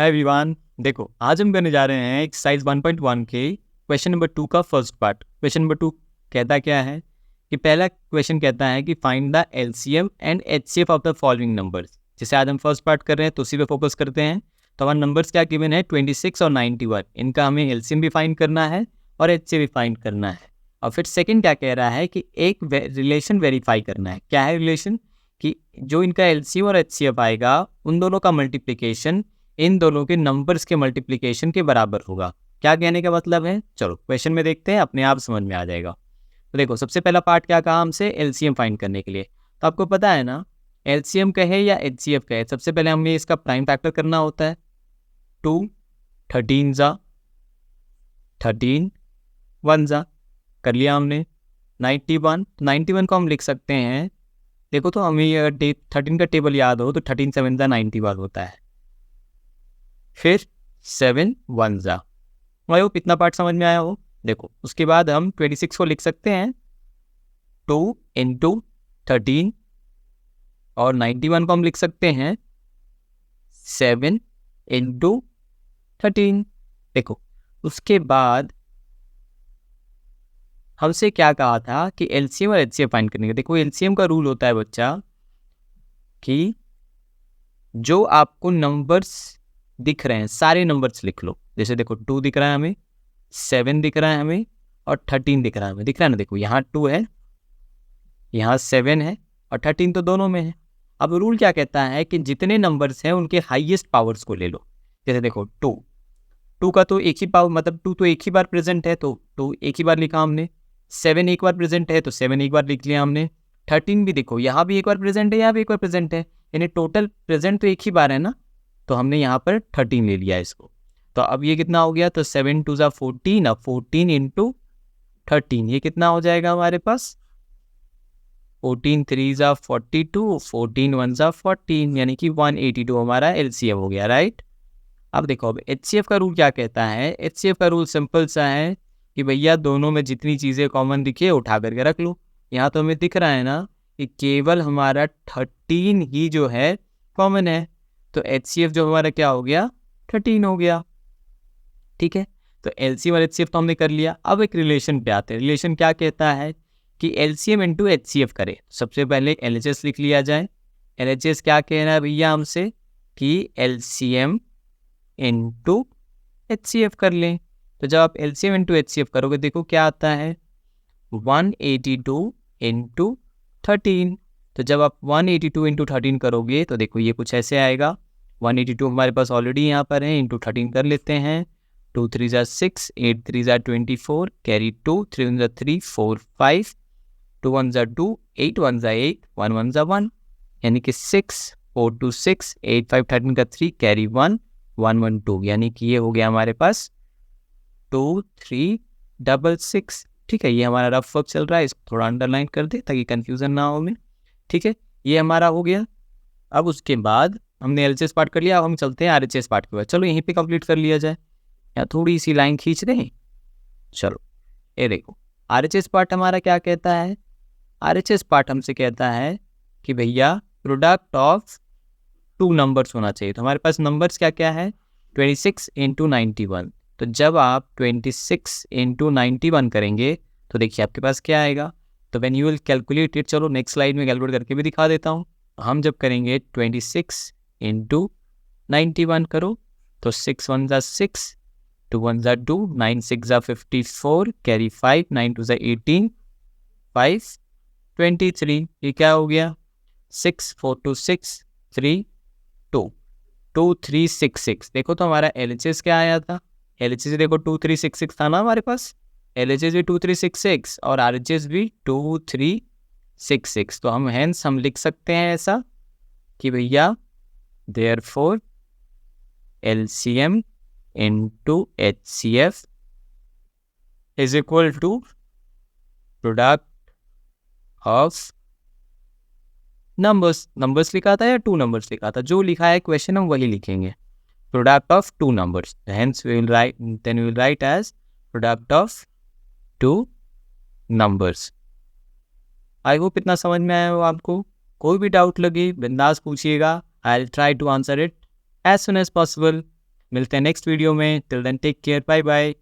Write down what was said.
Hi everyone. देखो आज हम करने जा रहे हैं एक्सरसाइज 1.1 के क्वेश्चन नंबर 2 का फर्स्ट पार्ट। क्वेश्चन नंबर 2 कहता क्या है कि पहला क्वेश्चन कहता है कि find the LCM and HCF of the following numbers. जैसे आज हम फर्स्ट पार्ट कर रहे हैं तो उसी पे फोकस करते हैं। तो हमारे नंबर्स क्या गिवन है 26 और 91। इनका हमें एलसीएम भी फाइंड करना है और एचसीएफ भी फाइंड करना है। और फिर सेकेंड क्या कह रहा है कि एक रिलेशन वेरीफाई करना है। क्या है रिलेशन? कि जो इनका एलसीएम और एचसीएफ आएगा उन दोनों का मल्टीप्लिकेशन इन दोनों के नंबर्स के मल्टीप्लिकेशन के बराबर होगा। क्या कहने का मतलब है? चलो क्वेश्चन में देखते हैं, अपने आप समझ में आ जाएगा। तो देखो सबसे पहला पार्ट क्या कहा हमसे, एलसीएम फाइंड करने के लिए। तो आपको पता है ना एलसीएम कहे या एचसीएफ कहे, सबसे पहले हमें इसका प्राइम फैक्टर करना होता है। 2 13 जा 13 1 जा कर लिया हमने। 91 को हम लिख सकते हैं। देखो तो हमें अगर 13 का टेबल याद हो तो 13 7 जा 91 होता है। फिर 7 1 जा। आई होप इतना पार्ट समझ में आया हो। देखो उसके बाद हम 26 को लिख सकते हैं 2 इंटू 13 और 91 को हम लिख सकते हैं 7 इंटू 13। देखो उसके बाद हमसे क्या कहा था कि एलसीएम और एचसीएफ फाइंड करने का। देखो एलसीएम का रूल होता है बच्चा कि जो आपको नंबर्स दिख रहे हैं सारे नंबर्स लिख लो। जैसे देखो 2 दिख रहा है हमें, 7 दिख रहा है हमें और 13 दिख रहा है हमें। दिख रहा है ना? देखो यहाँ 2 है, यहाँ 7 है और 13 तो दोनों में है। अब रूल क्या कहता है कि जितने नंबर्स हैं उनके हाईएस्ट पावर्स को ले लो। जैसे देखो 2 का तो एक ही पावर, मतलब 2 तो एक ही बार प्रेजेंट है तो 2 एक ही बार लिखा हमने। 7 एक बार प्रेजेंट है तो 7 एक बार लिख लिया हमने। 13 भी देखो यहाँ भी एक बार प्रेजेंट है, यहाँ भी एक बार प्रेजेंट है, यानी टोटल प्रेजेंट तो एक ही बार है ना, तो हमने यहाँ पर 13 ले लिया इसको। तो अब ये कितना हो गया? तो 7 2 जा 14। अब 14 इंटू 13 ये कितना हो जाएगा हमारे पास? 14 3 जा 42, 14 1 जा 14, यानी कि 182 हमारा एलसीएम हो गया, राइट। अब देखो अब एचसीएफ का रूल क्या कहता है। एचसीएफ का रूल सिंपल सा है कि भैया दोनों में जितनी चीज़ें कॉमन दिखे उठा करके रख लो। यहाँ तो हमें दिख रहा है ना कि केवल हमारा 13 ही जो है कॉमन है, तो एचसीएफ जो हमारा क्या हो गया? 13 हो गया। ठीक है, तो एलसीएम और एचसीएफ तो हमने कर लिया। अब एक रिलेशन पे आते हैं। रिलेशन क्या कहता है कि एलसीएम इंटू एचसीएफ करे। सबसे पहले एलएचएस लिख लिया जाए। एलएचएस क्या कह रहा है भैया हमसे कि एलसीएम इंटू एचसीएफ कर लें। तो जब आप एलसीएम इंटू एचसीएफ करोगे देखो क्या आता है 182 इंटू 13। तो जब आप 182 इंटू 13 करोगे तो देखो ये कुछ ऐसे आएगा। 182 हमारे पास ऑलरेडी यहाँ पर है, इंटू 13 कर लेते हैं। 2 3 जा 6, 8 3 जा 24, कैरी 2, 3 1 जा 3, 4 5, 2 1 जा 2, 8 1 जा 8, 1 1 जा 1, यानी कि 6 4 2 6, 8 5 13 का 3, कैरी 1 1 1 2, यानी कि ये हो गया हमारे पास 2 3 6 6। ठीक है, ये हमारा रफ वर्क चल रहा है, इसको थोड़ा अंडरलाइन कर दे ताकि कंफ्यूजन ना हो हमें। ठीक है, ये हमारा हो गया। अब उसके बाद हमने एलएचएस पार्ट कर लिया, अब हम चलते हैं आरएचएस पार्ट के बाद। चलो यहीं पे कंप्लीट कर लिया जाए, या थोड़ी सी लाइन खींच दें। चलो ये देखो आरएचएस पार्ट हमारा क्या कहता है। आरएचएस पार्ट हमसे कहता है कि भैया प्रोडक्ट ऑफ 2 नंबर्स होना चाहिए। तो हमारे पास नंबर्स क्या क्या है 26 इंटू 91। तो जब आप 26 इंटू 91 करेंगे तो देखिए आपके पास क्या आएगा। तो when you will calculate it, चलो नेक्स्ट स्लाइड में कैलकुलेट करके भी दिखा देता हूँ। हम जब करेंगे 26 इंटू 91 करो तो 6 1 जा 6, 2 1 जा 2, 9 6 जा 54, कैरी 5, 9 2 जा 18, 5 23। ये क्या हो गया 6 4 2 6 3 2 2 3 6 6। देखो तो हमारा एलएचएस क्या आया था। एलएचएस देखो 2 3 6 6 था ना हमारे पास। एलएचएस भी 2 3 6 6 और आरएचएस भी 2 3 6 6। तो हम हेंस हम लिख सकते हैं ऐसा कि भैया therefore LCM into HCF is equal to product of numbers लिखा था या 2 नंबर्स लिखा था, जो लिखा है क्वेश्चन हम वही लिखेंगे। Product of 2 numbers, hence we will write as product of 2 numbers. I hope इतना समझ में आया हो आपको। कोई भी डाउट लगे बिंदास पूछिएगा, I will try to answer it as soon as possible. मिलते हैं नेक्स्ट वीडियो में। Till then take care, bye bye.